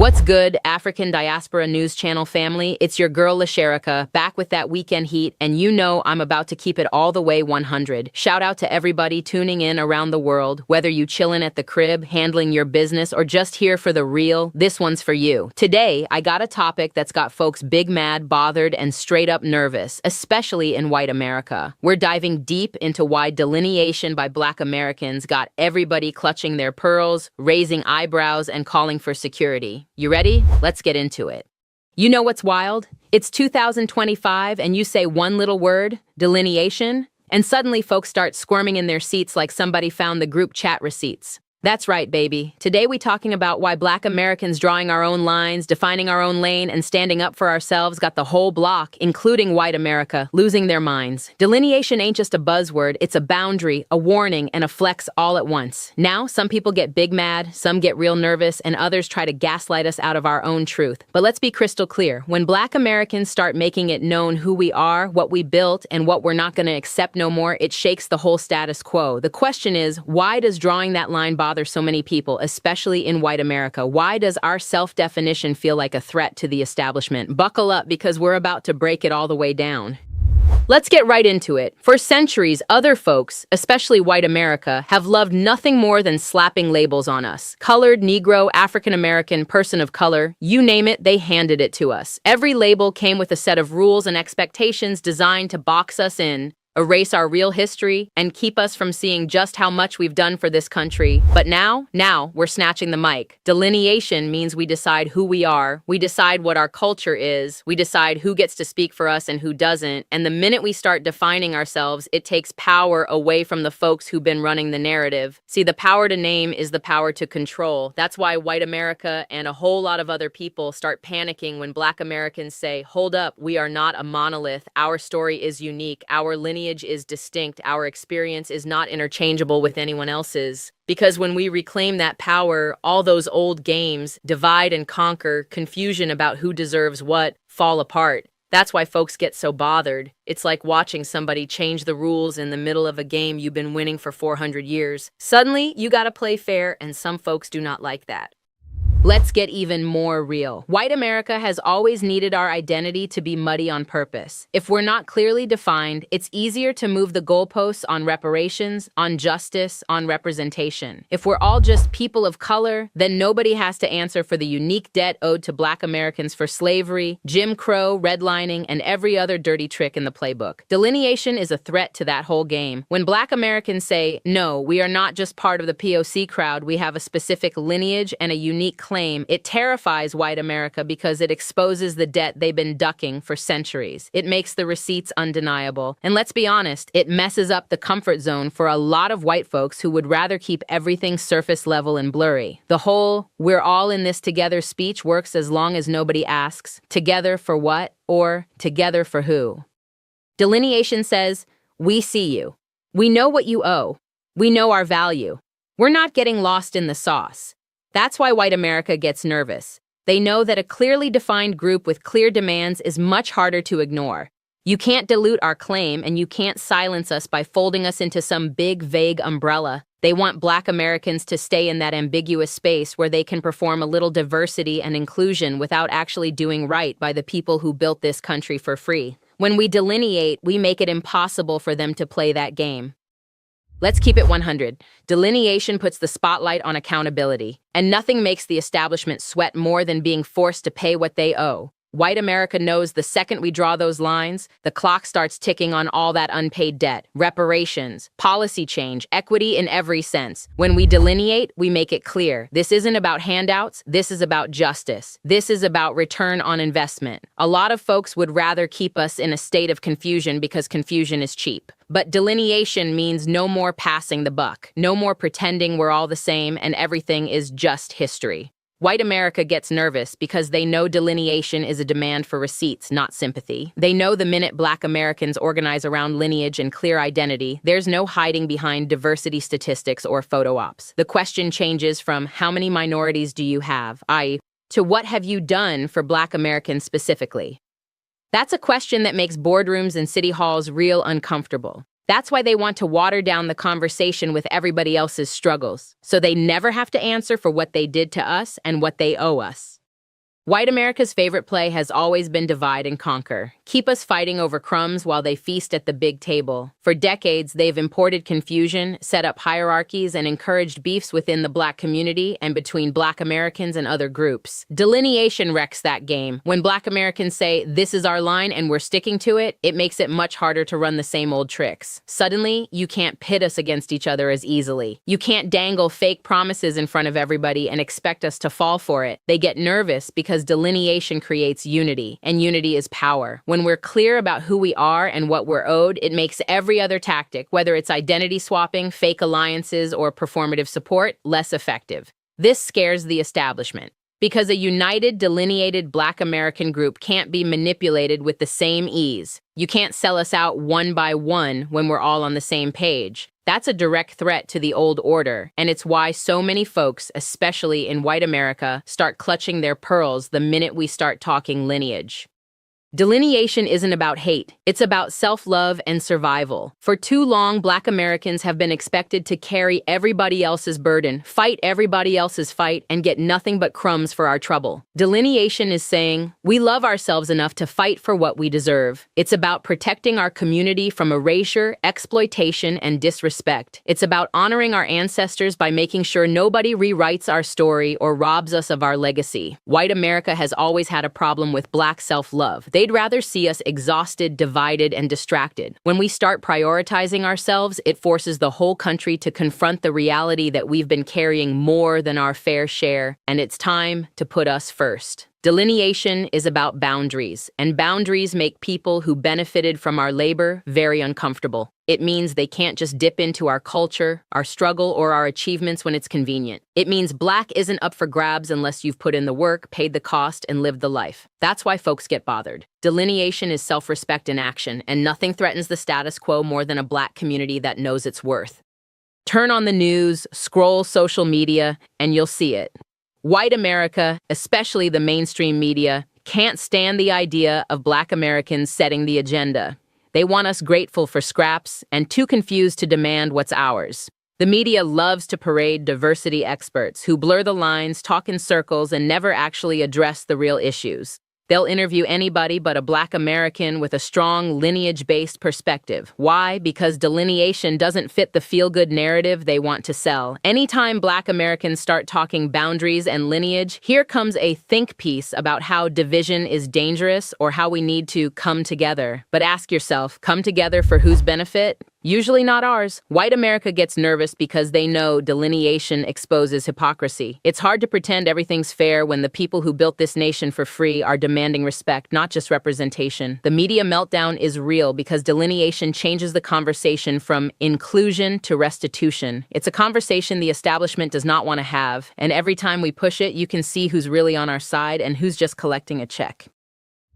What's good, African Diaspora News Channel family? It's your girl, LaSherica, back with that weekend heat, and you know I'm about to keep it all the way 100. Shout out to everybody tuning in around the world. Whether you chillin' at the crib, handling your business, or just here for the real, this one's for you. Today, I got a topic that's got folks big mad, bothered, and straight up nervous, especially in white America. We're diving deep into why delineation by Black Americans got everybody clutching their pearls, raising eyebrows, and calling for security. You ready? Let's get into it. You know what's wild? It's 2025 and you say one little word, delineation, and suddenly folks start squirming in their seats like somebody found the group chat receipts. That's right, baby. Today we talking about why Black Americans drawing our own lines, defining our own lane, and standing up for ourselves got the whole block, including white America, losing their minds. Delineation ain't just a buzzword, it's a boundary, a warning, and a flex all at once. Now, some people get big mad, some get real nervous, and others try to gaslight us out of our own truth. But let's be crystal clear. When Black Americans start making it known who we are, what we built, and what we're not going to accept no more, it shakes the whole status quo. The question is, why does drawing that line bother so many people, especially in white America? Why does our self-definition feel like a threat to the establishment? Buckle up because we're about to break it all the way down. Let's get right into it. For centuries, other folks, especially white America, have loved nothing more than slapping labels on us. Colored, Negro, African American, person of color, you name it, they handed it to us. Every label came with a set of rules and expectations designed to box us in, erase our real history, and keep us from seeing just how much we've done for this country. But now we're snatching the mic. Delineation means we decide who we are, we decide what our culture is, we decide who gets to speak for us and who doesn't, and the minute we start defining ourselves, it takes power away from the folks who've been running the narrative. See, the power to name is the power to control. That's why white America and a whole lot of other people start panicking when Black Americans say, hold up, we are not a monolith, our story is unique, our lineage is distinct, our experience is not interchangeable with anyone else's. Because when we reclaim that power, all those old games, divide and conquer, confusion about who deserves what, fall apart. That's why folks get so bothered. It's like watching somebody change the rules in the middle of a game you've been winning for 400 years. Suddenly, you gotta play fair, and some folks do not like that. Let's get even more real. White America has always needed our identity to be muddy on purpose. If we're not clearly defined, it's easier to move the goalposts on reparations, on justice, on representation. If we're all just people of color, then nobody has to answer for the unique debt owed to Black Americans for slavery, Jim Crow, redlining, and every other dirty trick in the playbook. Delineation is a threat to that whole game. When Black Americans say, no, we are not just part of the POC crowd, we have a specific lineage and a unique claim, it terrifies white America because it exposes the debt they've been ducking for centuries. It makes the receipts undeniable. And let's be honest, it messes up the comfort zone for a lot of white folks who would rather keep everything surface level and blurry. The whole "we're all in this together" speech works as long as nobody asks, together for what or together for who. Delineation says, we see you. We know what you owe. We know our value. We're not getting lost in the sauce. That's why white America gets nervous. They know that a clearly defined group with clear demands is much harder to ignore. You can't dilute our claim, and you can't silence us by folding us into some big, vague umbrella. They want Black Americans to stay in that ambiguous space where they can perform a little diversity and inclusion without actually doing right by the people who built this country for free. When we delineate, we make it impossible for them to play that game. Let's keep it 100. Delineation puts the spotlight on accountability, and nothing makes the establishment sweat more than being forced to pay what they owe. White America knows the second we draw those lines, the clock starts ticking on all that unpaid debt, reparations, policy change, equity in every sense. When we delineate, we make it clear. This isn't about handouts, this is about justice. This is about return on investment. A lot of folks would rather keep us in a state of confusion because confusion is cheap. But delineation means no more passing the buck, no more pretending we're all the same and everything is just history. White America gets nervous because they know delineation is a demand for receipts, not sympathy. They know the minute Black Americans organize around lineage and clear identity, there's no hiding behind diversity statistics or photo ops. The question changes from how many minorities do you have, i.e., to what have you done for Black Americans specifically? That's a question that makes boardrooms and city halls real uncomfortable. That's why they want to water down the conversation with everybody else's struggles, so they never have to answer for what they did to us and what they owe us. White America's favorite play has always been divide and conquer. Keep us fighting over crumbs while they feast at the big table. For decades, they've imported confusion, set up hierarchies, and encouraged beefs within the Black community and between Black Americans and other groups. Delineation wrecks that game. When Black Americans say, "This is our line and we're sticking to it," it makes it much harder to run the same old tricks. Suddenly, you can't pit us against each other as easily. You can't dangle fake promises in front of everybody and expect us to fall for it. They get nervous because delineation creates unity, and unity is power. When we're clear about who we are and what we're owed, it makes every other tactic, whether it's identity swapping, fake alliances, or performative support, less effective. This scares the establishment, because a united, delineated Black American group can't be manipulated with the same ease. You can't sell us out one by one when we're all on the same page. That's a direct threat to the old order, and it's why so many folks, especially in white America, start clutching their pearls the minute we start talking lineage. Delineation isn't about hate. It's about self-love and survival. For too long, Black Americans have been expected to carry everybody else's burden, fight everybody else's fight, and get nothing but crumbs for our trouble. Delineation is saying, we love ourselves enough to fight for what we deserve. It's about protecting our community from erasure, exploitation, and disrespect. It's about honoring our ancestors by making sure nobody rewrites our story or robs us of our legacy. White America has always had a problem with Black self-love. They'd rather see us exhausted, divided, and distracted. When we start prioritizing ourselves, it forces the whole country to confront the reality that we've been carrying more than our fair share, and it's time to put us first. Delineation is about boundaries, and boundaries make people who benefited from our labor very uncomfortable. It means they can't just dip into our culture, our struggle, or our achievements when it's convenient. It means Black isn't up for grabs unless you've put in the work, paid the cost, and lived the life. That's why folks get bothered. Delineation is self-respect in action, and nothing threatens the status quo more than a Black community that knows its worth. Turn on the news, scroll social media, and you'll see it. White America, especially the mainstream media, can't stand the idea of Black Americans setting the agenda. They want us grateful for scraps and too confused to demand what's ours. The media loves to parade diversity experts who blur the lines, talk in circles, and never actually address the real issues. They'll interview anybody but a Black American with a strong lineage-based perspective. Why? Because delineation doesn't fit the feel-good narrative they want to sell. Anytime Black Americans start talking boundaries and lineage, here comes a think piece about how division is dangerous or how we need to come together. But ask yourself, come together for whose benefit? Usually not ours. White America gets nervous because they know delineation exposes hypocrisy. It's hard to pretend everything's fair when the people who built this nation for free are demanding respect, not just representation. The media meltdown is real because delineation changes the conversation from inclusion to restitution. It's a conversation the establishment does not want to have, and every time we push it, you can see who's really on our side and who's just collecting a check.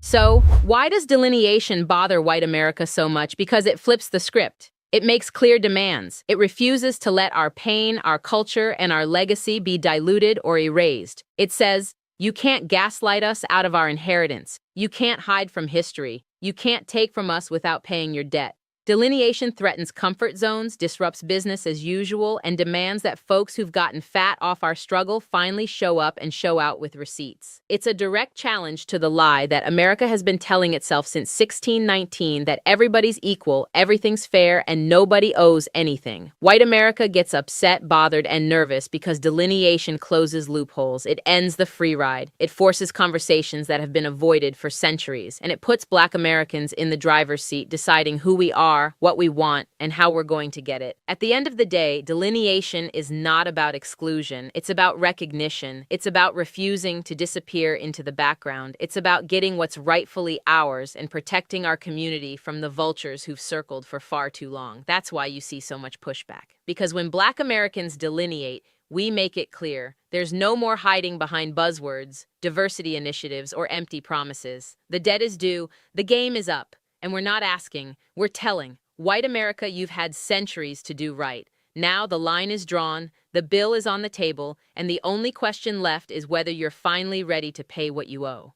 So, why does delineation bother white America so much? Because it flips the script. It makes clear demands. It refuses to let our pain, our culture, and our legacy be diluted or erased. It says, you can't gaslight us out of our inheritance. You can't hide from history. You can't take from us without paying your debt. Delineation threatens comfort zones, disrupts business as usual, and demands that folks who've gotten fat off our struggle finally show up and show out with receipts. It's a direct challenge to the lie that America has been telling itself since 1619 that everybody's equal, everything's fair, and nobody owes anything. White America gets upset, bothered, and nervous because delineation closes loopholes. It ends the free ride. It forces conversations that have been avoided for centuries, and it puts Black Americans in the driver's seat deciding who we are, what we want, and how we're going to get it. At the end of the day, delineation is not about exclusion. It's about recognition. It's about refusing to disappear into the background. It's about getting what's rightfully ours and protecting our community from the vultures who've circled for far too long. That's why you see so much pushback. Because when Black Americans delineate, we make it clear. There's no more hiding behind buzzwords, diversity initiatives, or empty promises. The debt is due. The game is up. And we're not asking, we're telling. White America, you've had centuries to do right. Now the line is drawn, the bill is on the table, and the only question left is whether you're finally ready to pay what you owe.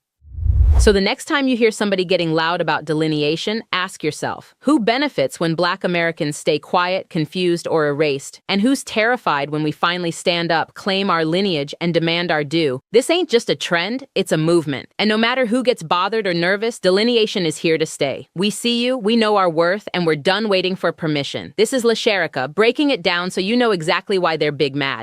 So the next time you hear somebody getting loud about delineation, ask yourself, who benefits when Black Americans stay quiet, confused, or erased? And who's terrified when we finally stand up, claim our lineage, and demand our due? This ain't just a trend, it's a movement. And no matter who gets bothered or nervous, delineation is here to stay. We see you, we know our worth, and we're done waiting for permission. This is LaSherica, breaking it down so you know exactly why they're big mad.